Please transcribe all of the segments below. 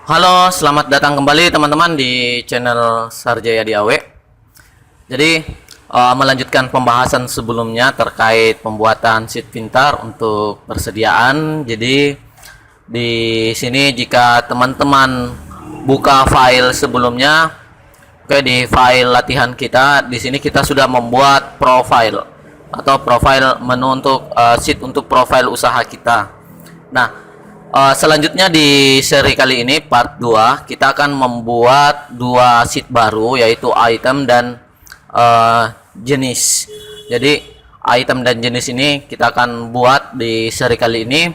Halo, selamat datang kembali teman-teman di channel Sarjaya Diawe. Jadi, melanjutkan pembahasan sebelumnya terkait pembuatan sheet pintar untuk persediaan. Jadi, di sini jika teman-teman buka file sebelumnya, di file latihan kita, di sini kita sudah membuat profile atau profile menu untuk sheet untuk profile usaha kita. Nah, selanjutnya di seri kali ini part 2 kita akan membuat dua sheet baru, yaitu item dan jenis. Jadi item dan jenis ini kita akan buat di seri kali ini.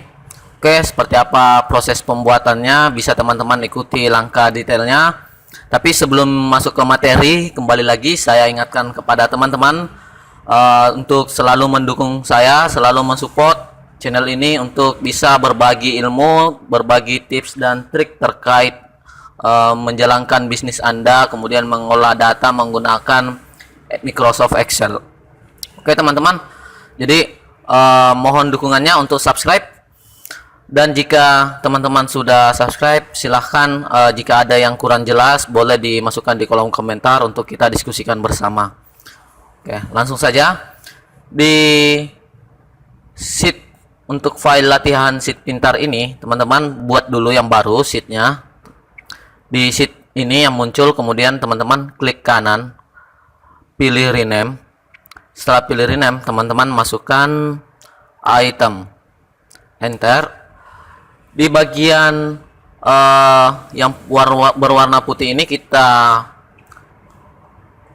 Oke, seperti apa proses pembuatannya bisa teman-teman ikuti langkah detailnya. Tapi sebelum masuk ke materi, kembali lagi saya ingatkan kepada teman-teman untuk selalu mendukung saya, selalu mensupport channel ini untuk bisa berbagi ilmu, berbagi tips dan trik terkait menjalankan bisnis Anda, kemudian mengolah data menggunakan Microsoft Excel. Oke teman-teman, jadi mohon dukungannya untuk subscribe. Dan jika teman-teman sudah subscribe, silahkan jika ada yang kurang jelas boleh dimasukkan di kolom komentar untuk kita diskusikan bersama. Oke, langsung saja di sheet. Untuk file latihan sheet pintar ini, teman-teman buat dulu yang baru sheetnya. Di sheet ini yang muncul, kemudian teman-teman klik kanan, pilih rename. Setelah pilih rename, teman-teman masukkan item, enter. Di bagian yang berwarna putih ini kita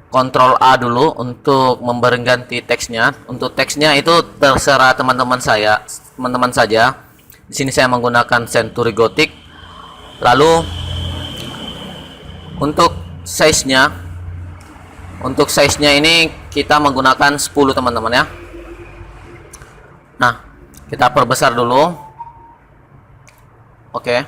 Ctrl A dulu untuk memberi ganti teksnya. Untuk teksnya itu terserah teman-teman saja. Di sini saya menggunakan Century Gothic. Lalu untuk size-nya, ini kita menggunakan 10 teman-teman ya. Nah, kita perbesar dulu. Oke.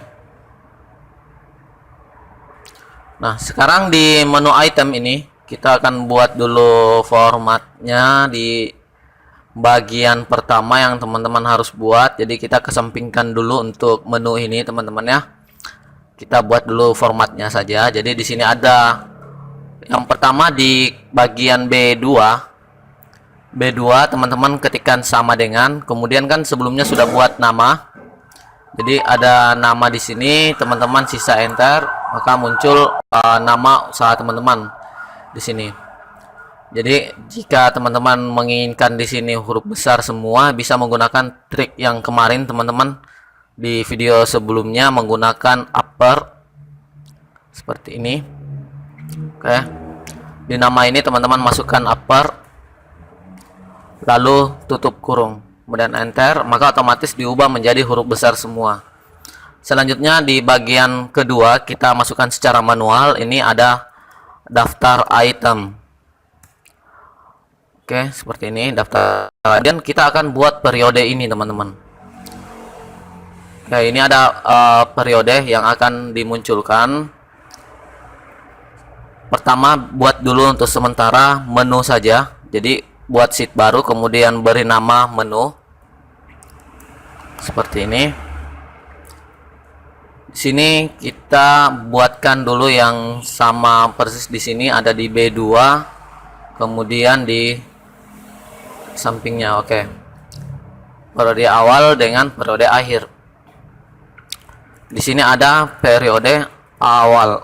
Nah, sekarang di menu item ini kita akan buat dulu formatnya di bagian pertama yang teman-teman harus buat. Jadi kita kesampingkan dulu untuk menu ini teman-teman ya. Kita buat dulu formatnya saja. Jadi di sini ada yang pertama di bagian B2. B2 teman-teman ketikkan sama dengan, kemudian kan sebelumnya sudah buat nama. Jadi ada nama di sini, teman-teman sisa enter, maka muncul nama usaha teman-teman di sini. Jadi jika teman-teman menginginkan di sini huruf besar semua, bisa menggunakan trik yang kemarin teman-teman di video sebelumnya menggunakan upper seperti ini. Oke. Di nama ini teman-teman masukkan upper, lalu tutup kurung, kemudian enter, maka otomatis diubah menjadi huruf besar semua. Selanjutnya di bagian kedua kita masukkan secara manual. Ini ada daftar item. Oke, seperti ini daftar. Dan kita akan buat periode ini teman-teman. Oke, ini ada periode yang akan dimunculkan. Pertama, buat dulu untuk sementara menu saja. Jadi buat sheet baru, kemudian beri nama menu seperti ini. Di sini kita buatkan dulu yang sama persis di sini, ada di B2, kemudian di sampingnya. Oke. Periode awal dengan periode akhir. Di sini ada periode awal.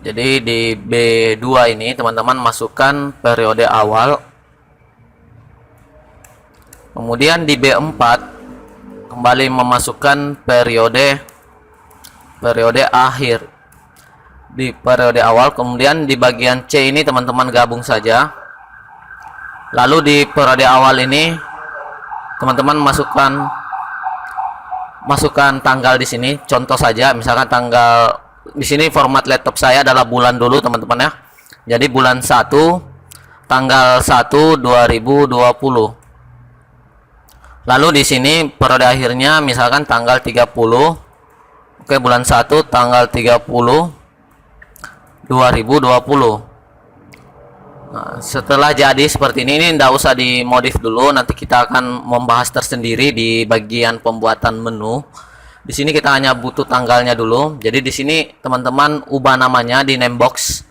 Jadi di B2 ini teman-teman masukkan periode awal. Kemudian di B4 kembali memasukkan periode akhir. Di periode awal, kemudian di bagian C ini teman-teman gabung saja. Lalu di periode awal ini teman-teman masukkan tanggal di sini. Contoh saja, misalkan tanggal di sini format laptop saya adalah bulan dulu teman-teman ya. Jadi bulan 1 tanggal 1 2020. Lalu di sini periode akhirnya misalkan tanggal 30. Oke, bulan 1 tanggal 30 2020. Nah, setelah jadi seperti ini tidak usah dimodif dulu. Nanti kita akan membahas tersendiri di bagian pembuatan menu. Di sini kita hanya butuh tanggalnya dulu. Jadi di sini teman-teman ubah namanya di name box.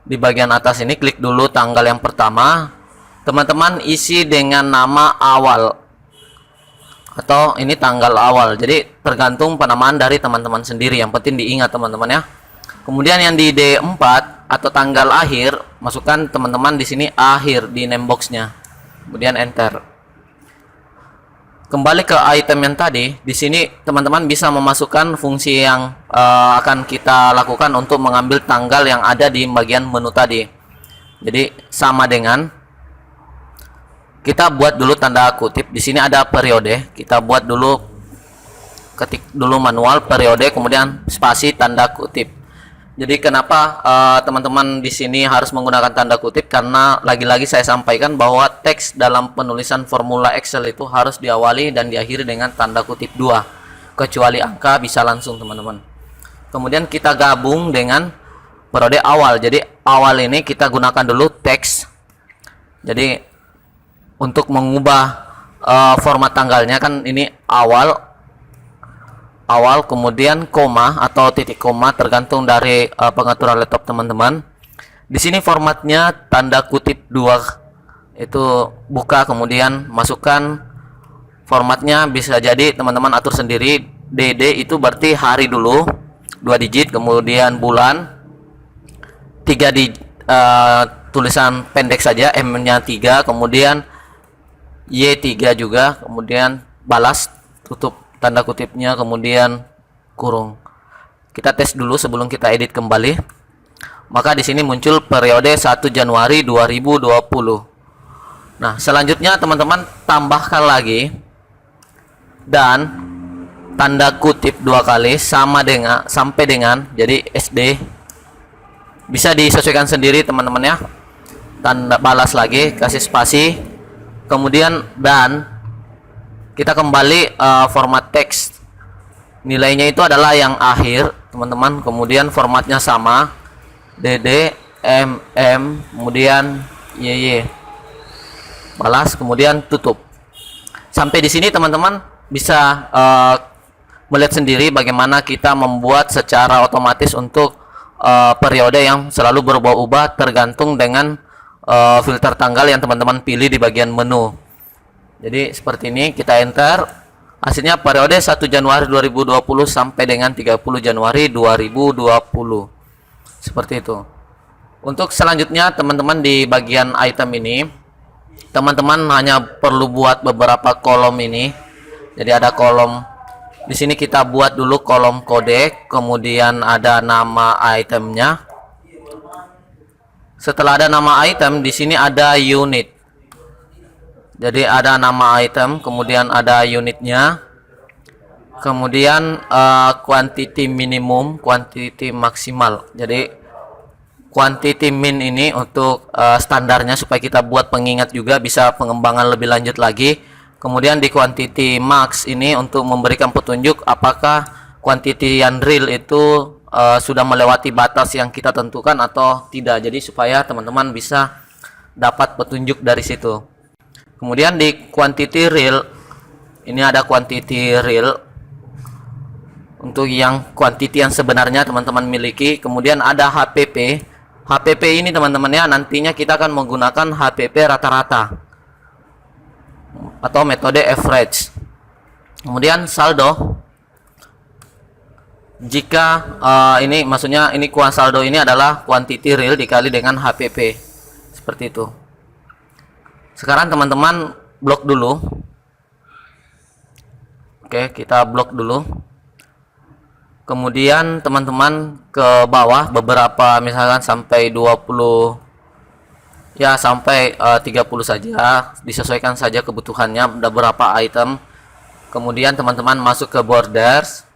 Di bagian atas ini klik dulu tanggal yang pertama. Teman-teman isi dengan nama awal atau ini tanggal awal. Jadi tergantung penamaan dari teman-teman sendiri. Yang penting diingat teman-teman ya. Kemudian yang di D4 atau tanggal akhir, masukkan teman-teman di sini akhir di name boxnya. Kemudian enter. Kembali ke item yang tadi, di sini teman-teman bisa memasukkan fungsi yang akan kita lakukan untuk mengambil tanggal yang ada di bagian menu tadi. Jadi sama dengan kita buat dulu tanda kutip. Di sini ada periode. Kita buat dulu, ketik dulu manual periode, kemudian spasi tanda kutip. Jadi kenapa teman-teman di sini harus menggunakan tanda kutip? Karena lagi-lagi saya sampaikan bahwa teks dalam penulisan formula Excel itu harus diawali dan diakhiri dengan tanda kutip 2. Kecuali angka bisa langsung teman-teman. Kemudian kita gabung dengan periode awal. Jadi awal ini kita gunakan dulu teks. Jadi untuk mengubah format tanggalnya kan ini awal kemudian koma atau titik koma tergantung dari pengaturan laptop teman-teman. Di sini formatnya tanda kutip 2 itu buka, kemudian masukkan formatnya, bisa jadi teman-teman atur sendiri. DD itu berarti hari dulu 2 digit, kemudian bulan 3 di tulisan pendek saja, M-nya 3, kemudian Y3 juga, kemudian balas tutup tanda kutipnya, kemudian kurung. Kita tes dulu sebelum kita edit kembali. Maka di sini muncul periode 1 Januari 2020. Nah, selanjutnya teman-teman tambahkan lagi dan tanda kutip 2 kali sama dengan sampai dengan jadi SD. Bisa disesuaikan sendiri teman-teman ya. Tanda balas lagi, kasih spasi, kemudian dan kita kembali format teks, nilainya itu adalah yang akhir teman-teman, kemudian formatnya sama DD MM, kemudian YY, balas, kemudian tutup. Sampai di sini teman-teman bisa melihat sendiri bagaimana kita membuat secara otomatis untuk periode yang selalu berubah-ubah tergantung dengan filter tanggal yang teman-teman pilih di bagian menu. Jadi seperti ini, kita enter. Hasilnya periode 1 Januari 2020 sampai dengan 30 Januari 2020. Seperti itu. Untuk selanjutnya teman-teman di bagian item ini, teman-teman hanya perlu buat beberapa kolom ini. Jadi ada kolom di sini, kita buat dulu kolom kode, kemudian ada nama itemnya. Setelah ada nama item, di sini ada unit. Jadi ada nama item, kemudian ada unitnya, kemudian quantity minimum, quantity maksimal. Jadi quantity min ini untuk standarnya supaya kita buat pengingat juga, bisa pengembangan lebih lanjut lagi. Kemudian di quantity max ini untuk memberikan petunjuk apakah quantity yang real itu sudah melewati batas yang kita tentukan atau tidak. Jadi supaya teman-teman bisa dapat petunjuk dari situ. Kemudian di quantity real ini ada quantity real untuk yang quantity yang sebenarnya teman-teman miliki. Kemudian ada HPP. HPP ini teman-teman ya, nantinya kita akan menggunakan HPP rata-rata atau metode average. Kemudian saldo. Jika ini maksudnya ini saldo ini adalah quantity real dikali dengan HPP. Seperti itu. Sekarang teman-teman blok dulu. Oke, kita blok dulu. Kemudian teman-teman ke bawah beberapa, misalkan sampai 20 ya, sampai 30 saja, disesuaikan saja kebutuhannya. Ada berapa item. Kemudian teman-teman masuk ke borders,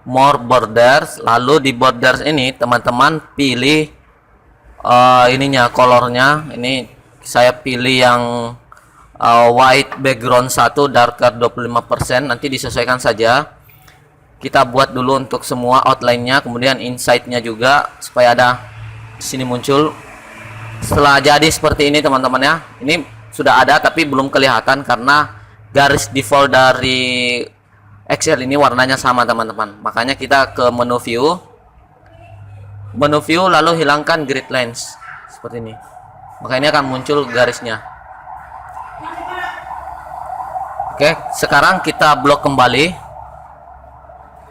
more borders, lalu di borders ini teman-teman pilih ininya, colornya. Ini saya pilih yang white background 1, darker 25%, nanti disesuaikan saja. Kita buat dulu untuk semua outline-nya, kemudian inside-nya juga supaya ada di sini muncul. Setelah jadi seperti ini teman-teman ya, ini sudah ada tapi belum kelihatan karena garis default dari Excel ini warnanya sama teman-teman. Makanya kita ke menu view lalu hilangkan grid lines seperti ini. Maka ini akan muncul garisnya. Oke, sekarang kita blok kembali.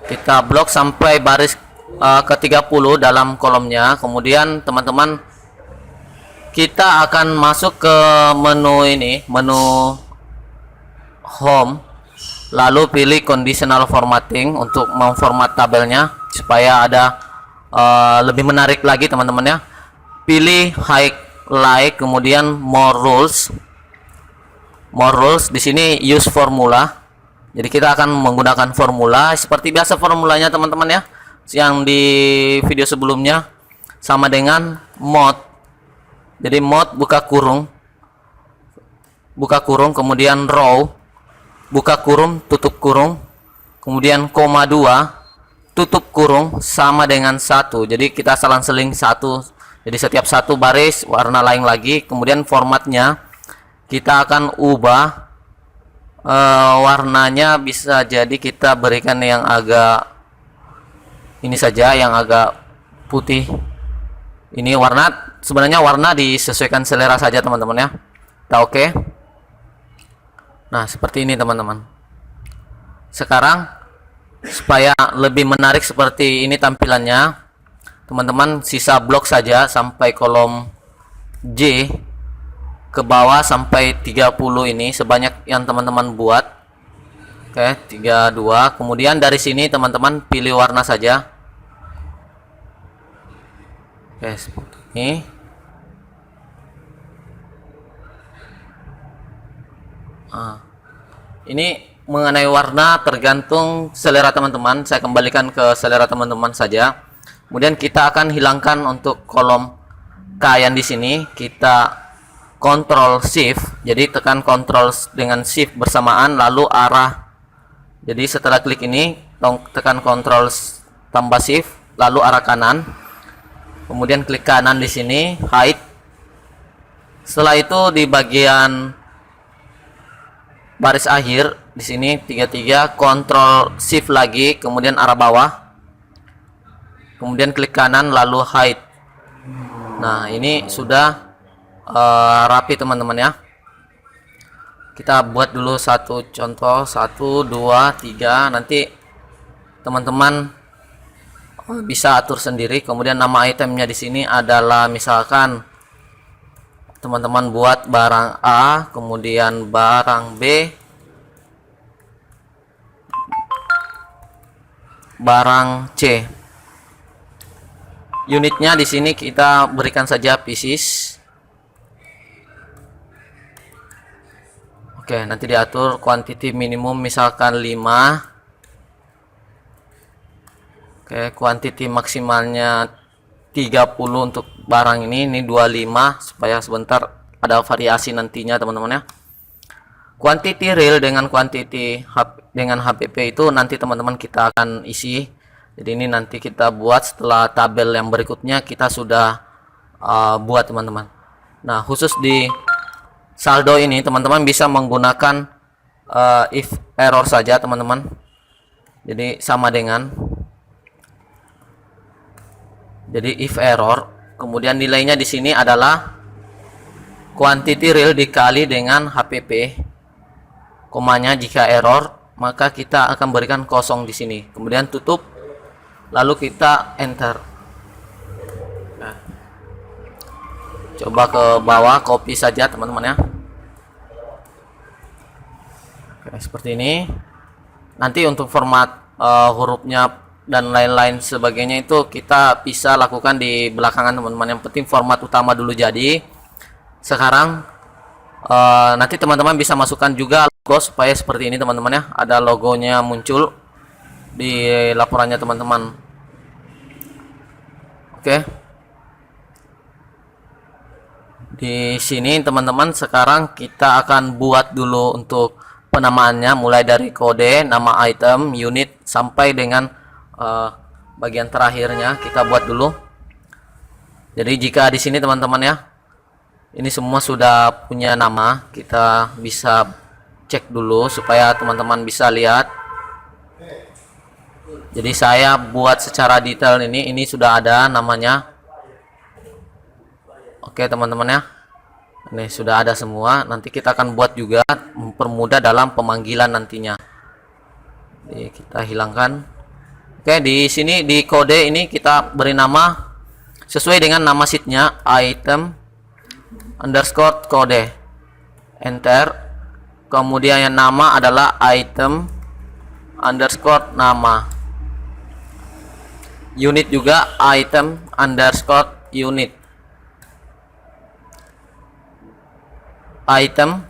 Kita blok sampai baris ke 30 dalam kolomnya. Kemudian teman-teman, kita akan masuk ke menu ini, menu home, lalu pilih conditional formatting untuk memformat tabelnya supaya ada lebih menarik lagi teman-teman ya. Pilih highlight, kemudian more rules. Di sini use formula. Jadi kita akan menggunakan formula seperti biasa formulanya teman-teman ya, yang di video sebelumnya, sama dengan mode. Jadi mode buka kurung, kemudian row, buka kurung, tutup kurung, kemudian koma 2, tutup kurung, sama dengan 1. Jadi kita selang-seling 1. Jadi setiap satu baris warna lain lagi. Kemudian formatnya kita akan ubah warnanya, bisa jadi kita berikan yang agak ini saja, yang agak putih. Ini warna, sebenarnya warna disesuaikan selera saja teman-teman ya. Kita oke. Nah seperti ini teman-teman. Sekarang supaya lebih menarik seperti ini tampilannya, teman-teman sisa blok saja sampai kolom J ke bawah sampai 30 ini, sebanyak yang teman-teman buat. Oke, 32. Kemudian dari sini teman-teman pilih warna saja. Oke, seperti ini. Ini mengenai warna tergantung selera teman-teman. Saya kembalikan ke selera teman-teman saja. Kemudian kita akan hilangkan untuk kolom K yang di sini. Kita Ctrl Shift, jadi tekan Ctrl dengan Shift bersamaan lalu arah. Jadi setelah klik ini tekan Ctrl tambah Shift lalu arah kanan. Kemudian klik kanan di sini height. Setelah itu di bagian baris akhir di sini 33 Ctrl Shift lagi, kemudian arah bawah. Kemudian klik kanan lalu height. Nah, ini sudah rapi teman-teman ya. Kita buat dulu satu contoh, 1 2 3. Nanti teman-teman bisa atur sendiri. Kemudian nama itemnya di sini adalah, misalkan teman-teman buat barang A, kemudian barang B, barang C. Unitnya di sini kita berikan saja pieces. Oke, nanti diatur quantity minimum misalkan 5. Oke, quantity maksimalnya 30 untuk barang ini 25 supaya sebentar ada variasi nantinya teman-teman ya. Quantity real dengan quantity dengan HPP itu nanti teman-teman kita akan isi. Jadi ini nanti kita buat setelah tabel yang berikutnya kita sudah buat teman-teman. Nah, khusus di saldo ini teman-teman bisa menggunakan if error saja teman-teman. Jadi sama dengan, jadi if error, kemudian nilainya di sini adalah quantity real dikali dengan HPP, komanya jika error maka kita akan berikan kosong di sini. Kemudian tutup lalu kita enter. Nah, coba ke bawah, copy saja teman-teman ya. Oke, seperti ini. Nanti untuk format hurufnya dan lain-lain sebagainya itu kita bisa lakukan di belakangan teman-teman. Yang penting format utama dulu jadi. Sekarang nanti teman-teman bisa masukkan juga logo supaya seperti ini teman-teman ya. Ada logonya muncul di laporannya teman-teman. Oke. Di sini teman-teman sekarang kita akan buat dulu untuk penamaannya, mulai dari kode, nama item, unit sampai dengan bagian terakhirnya kita buat dulu. Jadi jika di sini teman-teman ya Ini semua sudah punya nama, kita bisa cek dulu supaya teman-teman bisa lihat. Jadi saya buat secara detail ini sudah ada namanya. Oke teman-teman ya, ini sudah ada semua. Nanti kita akan buat juga mempermudah dalam pemanggilan nantinya. Jadi kita hilangkan. Oke, di sini di kode ini kita beri nama sesuai dengan nama sheetnya, item underscore kode, enter. Kemudian yang nama adalah item underscore nama, unit juga item underscore unit, item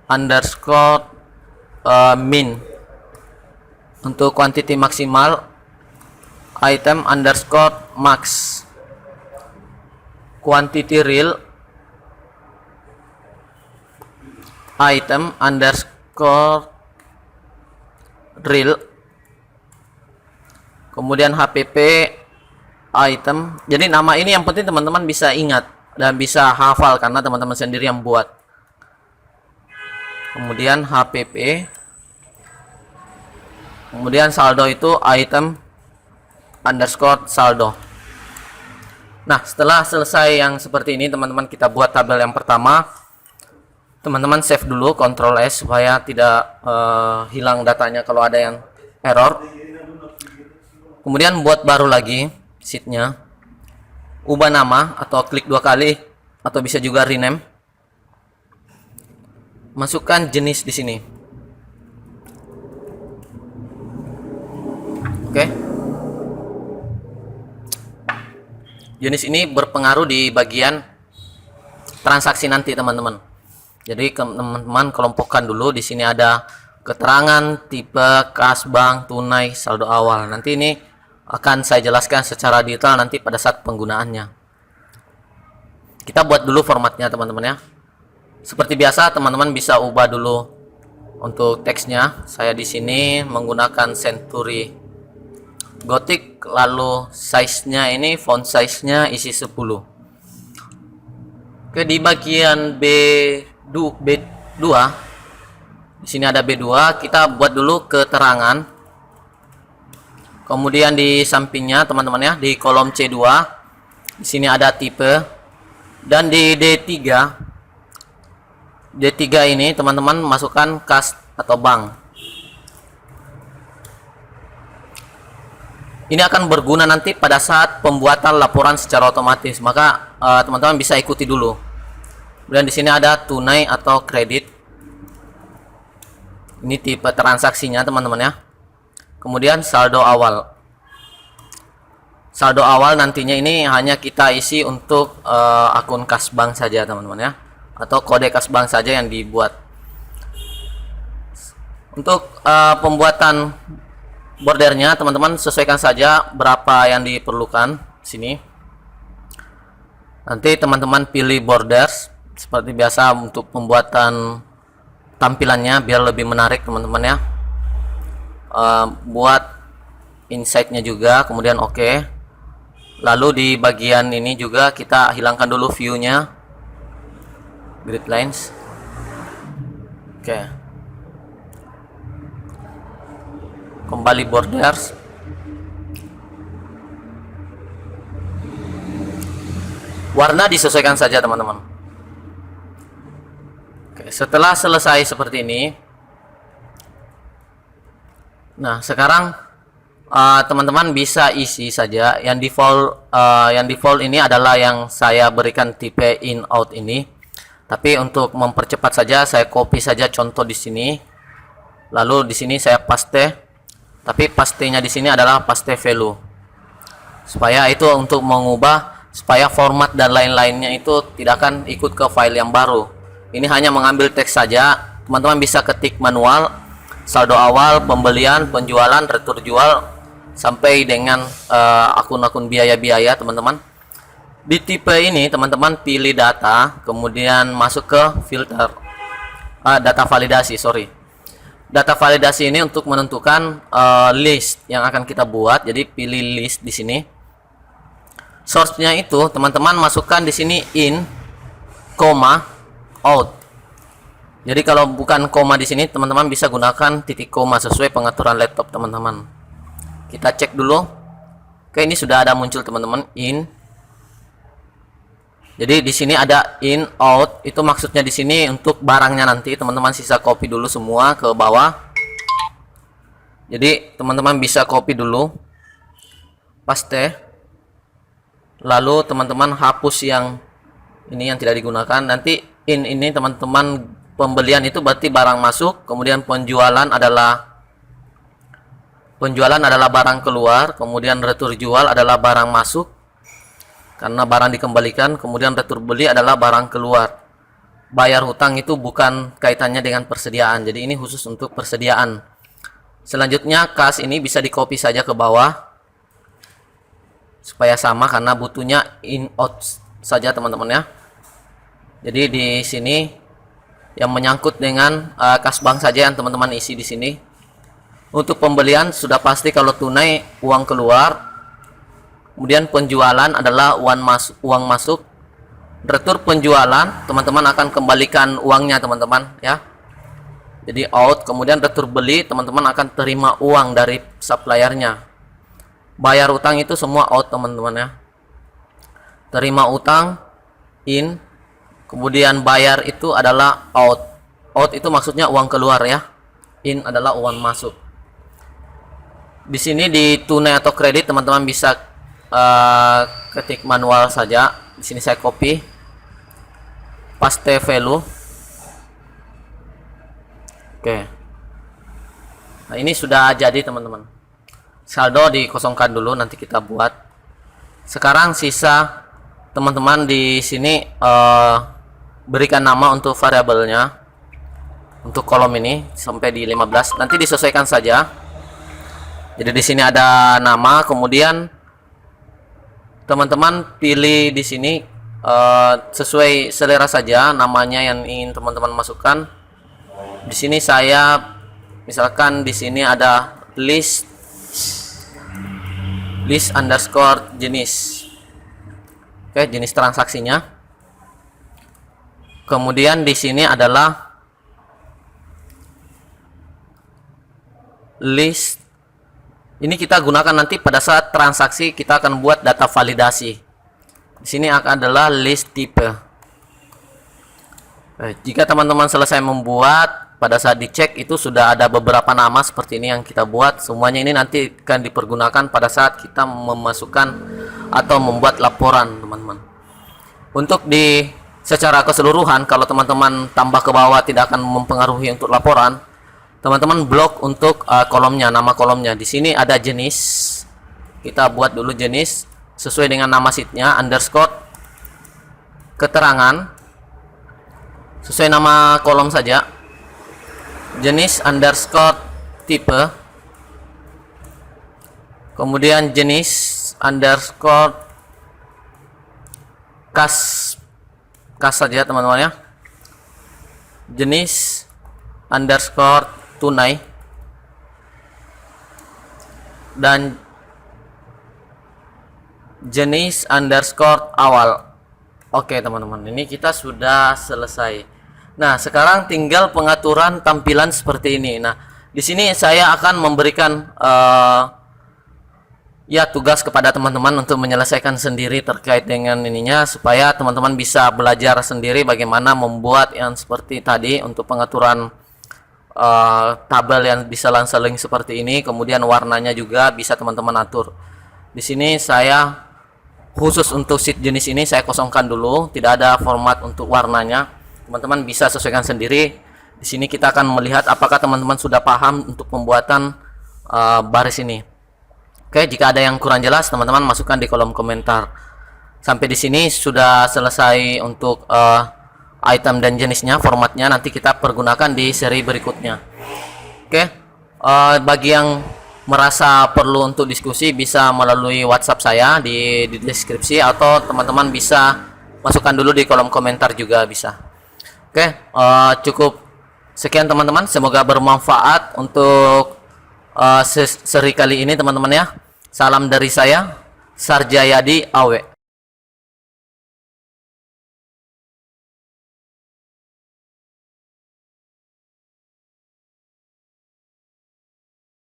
underscore min. Untuk quantity maksimal item underscore max, quantity real item underscore real, kemudian HPP item. Jadi nama ini yang penting teman-teman bisa ingat dan bisa hafal karena teman-teman sendiri yang buat. Kemudian HPP, kemudian saldo itu item underscore saldo. Nah, setelah selesai yang seperti ini teman-teman, kita buat tabel yang pertama. Teman-teman save dulu, Ctrl S supaya tidak hilang datanya kalau ada yang error. Kemudian buat baru lagi sheetnya, ubah nama atau klik 2 kali atau bisa juga rename. Masukkan jenis di sini. Oke. Jenis ini berpengaruh di bagian transaksi nanti teman-teman. Jadi teman-teman kelompokkan dulu. Di sini ada keterangan, tipe, kas, bank, tunai, saldo awal. Nanti ini akan saya jelaskan secara detail nanti pada saat penggunaannya. Kita buat dulu formatnya teman-teman ya. Seperti biasa teman-teman bisa ubah dulu untuk teksnya. Saya di sini menggunakan Century Gothic, lalu size-nya ini font size-nya isi 10. Oke, di bagian B2 di sini ada B2, kita buat dulu keterangan. Kemudian di sampingnya teman-teman ya, di kolom C2 di sini ada tipe, dan di D3 ini teman-teman masukkan kas atau bank. Ini akan berguna nanti pada saat pembuatan laporan secara otomatis, maka teman-teman bisa ikuti dulu. Dan di sini ada tunai atau kredit. Ini tipe transaksinya teman-teman ya. Kemudian saldo awal. Saldo awal nantinya ini hanya kita isi untuk akun kas bank saja teman-teman ya, atau kode kas bank saja yang dibuat. Untuk pembuatan bordernya teman-teman sesuaikan saja berapa yang diperlukan sini. Nanti teman-teman pilih borders seperti biasa untuk pembuatan tampilannya biar lebih menarik teman-teman ya. Buat insight-nya juga, kemudian oke. Lalu di bagian ini juga kita hilangkan dulu view-nya, grid lines. Oke. Kembali borders. Warna disesuaikan saja teman-teman. Oke, setelah selesai seperti ini, nah sekarang teman-teman bisa isi saja yang default ini adalah yang saya berikan tipe in out ini. Tapi untuk mempercepat saja saya copy saja contoh di sini. Lalu di sini saya paste. Tapi pastenya di sini adalah paste value. Supaya itu untuk mengubah supaya format dan lain-lainnya itu tidak akan ikut ke file yang baru. Ini hanya mengambil teks saja. Teman-teman bisa ketik manual, saldo awal, pembelian, penjualan, retur jual, sampai dengan akun-akun biaya-biaya teman-teman. Di tipe ini teman-teman pilih data, kemudian masuk ke filter data validasi, data validasi ini untuk menentukan list yang akan kita buat. Jadi pilih list di sini. Source-nya itu teman-teman masukkan di sini in koma out. Jadi kalau bukan koma di sini, teman-teman bisa gunakan titik koma sesuai pengaturan laptop teman-teman. Kita cek dulu. Oke, ini sudah ada muncul teman-teman, in. Jadi di sini ada in, out. Itu maksudnya di sini untuk barangnya nanti. Teman-teman sisa copy dulu semua ke bawah. Jadi teman-teman bisa copy dulu, paste. Lalu teman-teman hapus yang ini yang tidak digunakan. Nanti in ini teman-teman, pembelian itu berarti barang masuk, kemudian penjualan adalah barang keluar, kemudian retur jual adalah barang masuk karena barang dikembalikan, kemudian retur beli adalah barang keluar. Bayar hutang itu bukan kaitannya dengan persediaan, jadi ini khusus untuk persediaan. Selanjutnya kas ini bisa di copy saja ke bawah supaya sama karena butuhnya in out saja teman-teman ya. Jadi di sini yang menyangkut dengan kas bank saja yang teman-teman isi di sini. Untuk pembelian sudah pasti kalau tunai uang keluar. Kemudian penjualan adalah uang masuk. Retur penjualan, teman-teman akan kembalikan uangnya teman-teman ya. Jadi out, kemudian retur beli, teman-teman akan terima uang dari suppliernya. Bayar utang itu semua out teman-teman ya. Terima utang in, kemudian bayar itu adalah out. Out itu maksudnya uang keluar ya. In adalah uang masuk. Di sini di tunai atau kredit teman-teman bisa ketik manual saja. Di sini saya copy, paste value. Oke. Nah, ini sudah jadi teman-teman. Saldo dikosongkan dulu, nanti kita buat. Sekarang sisa teman-teman di sini berikan nama untuk variabelnya. Untuk kolom ini sampai di 15. Nanti disesuaikan saja. Jadi di sini ada nama, kemudian teman-teman pilih di sini sesuai selera saja namanya yang ingin teman-teman masukkan. Di sini saya misalkan di sini ada list underscore jenis. Oke, jenis transaksinya. Kemudian di sini adalah list. Ini kita gunakan nanti pada saat transaksi kita akan buat data validasi. Di sini akan adalah list type. Jika teman-teman selesai membuat, pada saat dicek itu sudah ada beberapa nama seperti ini yang kita buat. Semuanya ini nanti akan dipergunakan pada saat kita memasukkan atau membuat laporan, teman-teman. Untuk di secara keseluruhan, kalau teman-teman tambah ke bawah tidak akan mempengaruhi untuk laporan. Teman-teman blok untuk kolomnya, nama kolomnya. Di sini ada jenis. Kita buat dulu jenis sesuai dengan nama sheetnya, underscore keterangan sesuai nama kolom saja. Jenis underscore tipe. Kemudian jenis underscore kas saja teman-teman ya. Jenis underscore tunai dan jenis underscore awal. Oke teman-teman, ini kita sudah selesai. Nah sekarang tinggal pengaturan tampilan seperti ini. Nah di sini saya akan memberikan ya tugas kepada teman-teman untuk menyelesaikan sendiri terkait dengan ininya, supaya teman-teman bisa belajar sendiri bagaimana membuat yang seperti tadi untuk pengaturan tabel yang bisa lanseling seperti ini. Kemudian warnanya juga bisa teman-teman atur. Di sini saya khusus untuk sheet jenis ini saya kosongkan dulu, tidak ada format untuk warnanya. Teman-teman bisa sesuaikan sendiri. Di sini kita akan melihat apakah teman-teman sudah paham untuk pembuatan baris ini. Oke, jika ada yang kurang jelas teman-teman masukkan di kolom komentar. Sampai di sini sudah selesai untuk item dan jenisnya, formatnya nanti kita pergunakan di seri berikutnya. Oke, bagi yang merasa perlu untuk diskusi bisa melalui WhatsApp saya di deskripsi, atau teman-teman bisa masukkan dulu di kolom komentar juga bisa. Oke, cukup sekian teman-teman, semoga bermanfaat untuk seri kali ini teman-teman ya. Salam dari saya, Sarjayadi Awe.